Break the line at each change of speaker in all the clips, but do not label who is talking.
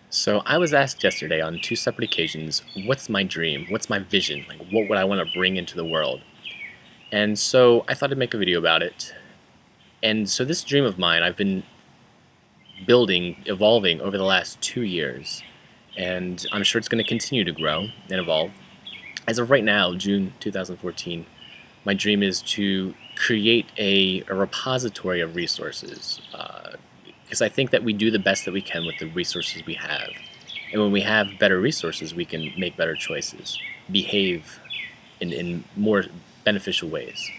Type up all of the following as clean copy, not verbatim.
So I was asked yesterday on two separate occasions, what's my dream? What's my vision? Like what would I want to bring into the world? And so I thought I'd make a video about it. And so this dream of mine, I've been building, evolving over the last 2 years. And I'm sure it's going to continue to grow and evolve. As of right now, June 2014, my dream is to create a repository of resources. Because I think that we do the best that we can with the resources we have. And when we have better resources, we can make better choices, behave in more beneficial ways.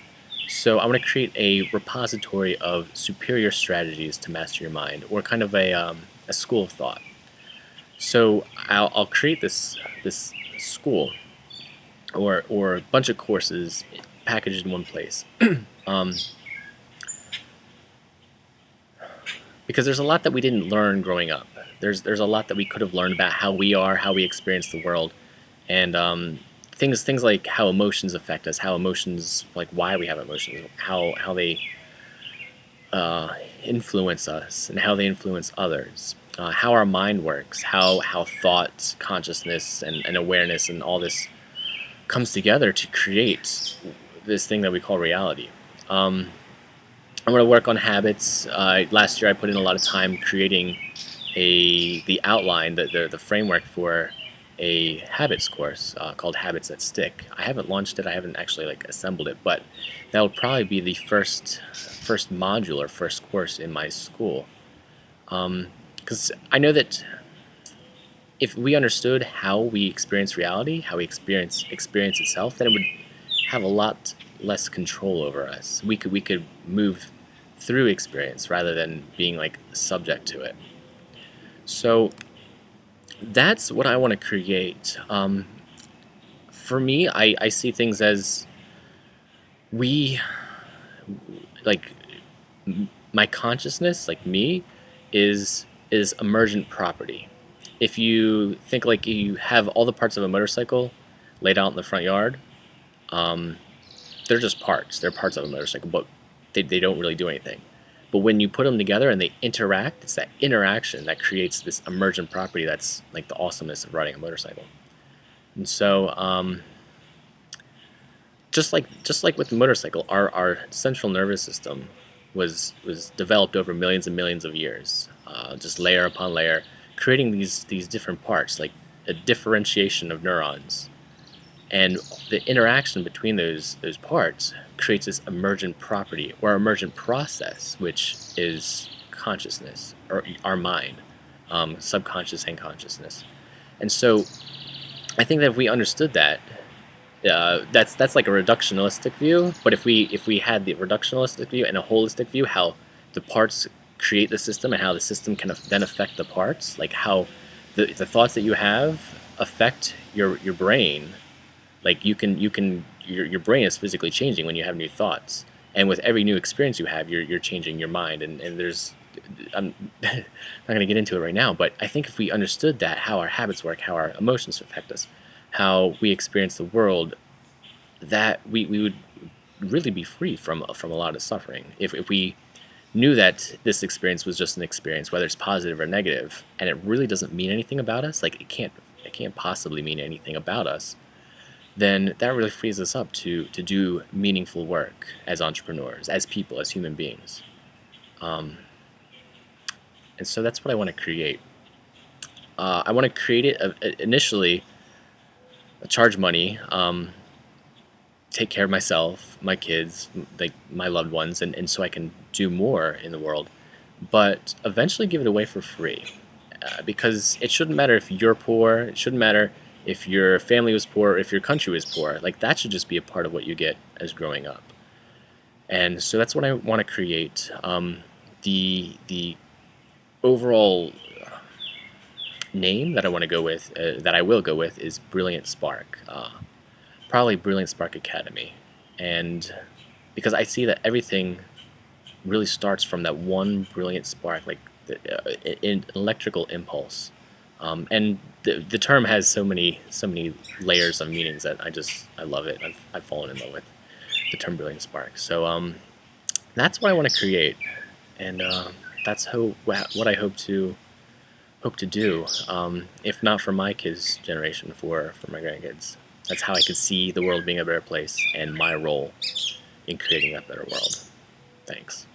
So I want to create a repository of superior strategies to master your mind, or kind of a school of thought. So I'll create this school or a bunch of courses packaged in one place. um, because there's a lot that we didn't learn growing up. There's a lot that we could have learned about how we are, how we experience the world, and things like how emotions affect us, how emotions, like why we have emotions, how they influence us, and how they influence others, how our mind works, how thought, consciousness, and awareness, and all this comes together to create this thing that we call reality. I'm going to work on habits. Last year I put in a lot of time creating the outline, the framework for a habits course called Habits That Stick. I haven't launched it. I haven't actually assembled it, but that will probably be the first module or first course in my school. Because I know that if we understood how we experience reality, how we experience itself, then it would have a lot less control over us. We could move through experience rather than being subject to it. So that's what I want to create. For me, I see things as we, like, my consciousness, like me, is emergent property. If you think like you have all the parts of a motorcycle laid out in the front yard, they're just parts. They're parts of a motorcycle, but they don't really do anything. But when you put them together and they interact, it's that interaction that creates this emergent property that's like the awesomeness of riding a motorcycle. And so, just like with the motorcycle, our central nervous system was developed over millions and millions of years, just layer upon layer, creating these different parts, like a differentiation of neurons. And the interaction between those parts creates this emergent property or emergent process, which is consciousness, or our mind, subconscious and consciousness. And so I think that if we understood that, that's like a reductionistic view. But if we had the reductionistic view and a holistic view, how the parts create the system and how the system can then affect the parts, like how the thoughts that you have affect your brain. Like your brain is physically changing when you have new thoughts, and with every new experience you have, you're changing your mind. And there's, I'm not going to get into it right now, but I think if we understood that, how our habits work, how our emotions affect us, how we experience the world, that we would really be free from a lot of suffering. If we knew that this experience was just an experience, whether it's positive or negative, and it really doesn't mean anything about us, like it can't possibly mean anything about us, then that really frees us up to do meaningful work as entrepreneurs, as people, as human beings. And so that's what I want to create. I want to create it initially, charge money, take care of myself, my kids, like my loved ones, and so I can do more in the world, but eventually give it away for free. Because it shouldn't matter if you're poor, it shouldn't matter if your family was poor, or if your country was poor. Like, that should just be a part of what you get as growing up. And so that's what I want to create. The overall name that I want to go with, that I will go with, is Brilliant Spark. Probably Brilliant Spark Academy. And because I see that everything really starts from that one brilliant spark, like an electrical impulse. And the term has so many layers of meanings that I love it. I've fallen in love with the term brilliant spark. So that's what I want to create, and that's what I hope hope to do, if not for my kids' generation, for my grandkids. That's how I could see the world being a better place and my role in creating that better world. Thanks.